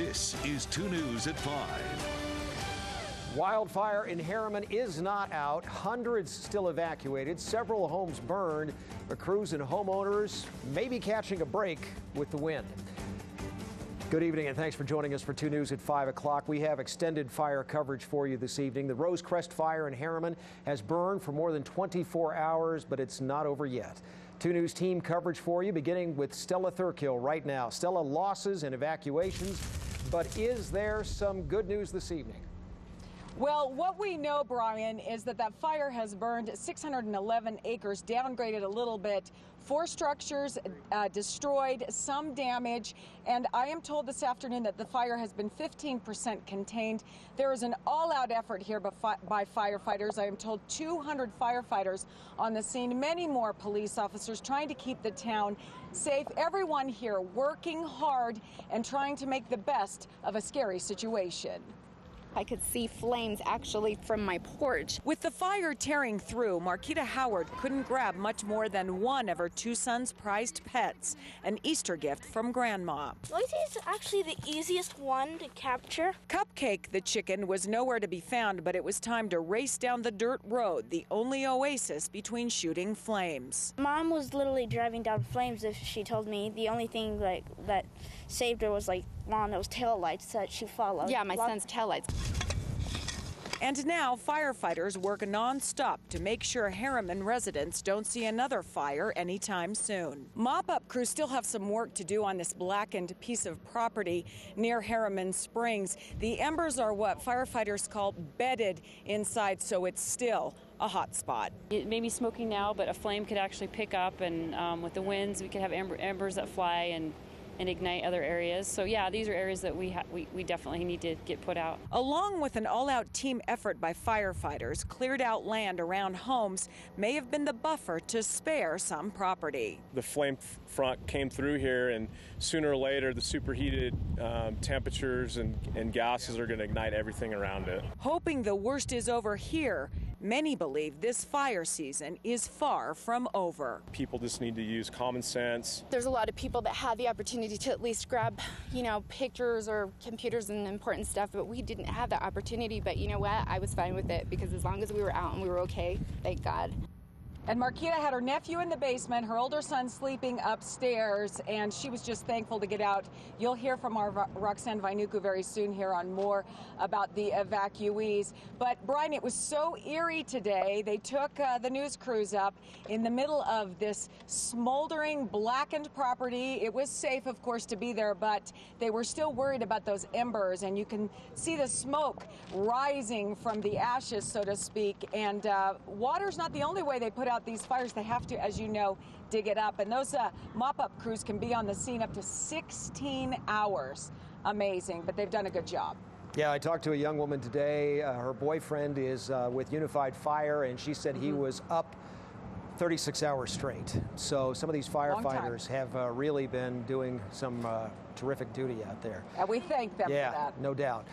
This is 2 News at 5. Wildfire in Harriman is not out. Hundreds still evacuated. Several homes burned. The crews and homeowners may be catching a break with the wind. Good evening and thanks for joining us for 2 News at 5 o'clock. We have extended fire coverage for you this evening. The Rosecrest fire in Harriman has burned for more than 24 hours, but it's not over yet. 2 News team coverage for you, beginning with Stella Thurkill right now. Stella, losses and evacuations, but is there some good news this evening? Well, what we know, Brian, is that fire has burned 611 acres, downgraded a little bit. 4 structures destroyed, some damage, and I am told this afternoon that the fire has been 15% contained. There is an all-out effort here by firefighters. I am told 200 firefighters on the scene, many more police officers trying to keep the town safe. Everyone here working hard and trying to make the best of a scary situation. I could see flames actually from my porch. With the fire tearing through, Marquita Howard couldn't grab much more than one of her 2 sons' prized pets, an Easter gift from Grandma. Loyalty is actually the easiest one to capture. Cupcake, the chicken, was nowhere to be found, but it was time to race down the dirt road, the only oasis between shooting flames. Mom was literally driving down flames if she told me the only thing that saved her was Mom, those taillights that she followed. Yeah, my son's taillights. And now firefighters work nonstop to make sure Harriman residents don't see another fire anytime soon. Mop-up crews still have some work to do on this blackened piece of property near Harriman Springs. The embers are what firefighters call bedded inside, so it's still a hot spot. It may be smoking now, but a flame could actually pick up, and with the winds, we could have embers that fly and ignite other areas. So yeah, these are areas that we definitely need to get put out. Along with an all-out team effort by firefighters, cleared out land around homes may have been the buffer to spare some property. The flame front came through here, and sooner or later the superheated temperatures and gases are going to ignite everything around it. Hoping the worst is over here, many believe this fire season is far from over. People just need to use common sense. There's a lot of people that had the opportunity to at least grab, pictures or computers and important stuff, but we didn't have that opportunity. But you know what? I was fine with it because as long as we were out and we were okay, thank God. And Marquita had her nephew in the basement, her older son sleeping upstairs, and she was just thankful to get out. You'll hear from our Roxanne Vainuku very soon here on more about the evacuees. But, Brian, it was so eerie today. They took the news crews up in the middle of this smoldering, blackened property. It was safe, of course, to be there, but they were still worried about those embers, and you can see the smoke rising from the ashes, so to speak. And water's not the only way they put out these fires. They have to, as you know, dig it up, and those mop-up crews can be on the scene up to 16 hours. Amazing, but they've done a good job. Yeah, I talked to a young woman today. Her boyfriend is with Unified Fire, and she said he was up 36 hours straight. So some of these firefighters have really been doing some terrific duty out there. And we thank them for that. Yeah, no doubt.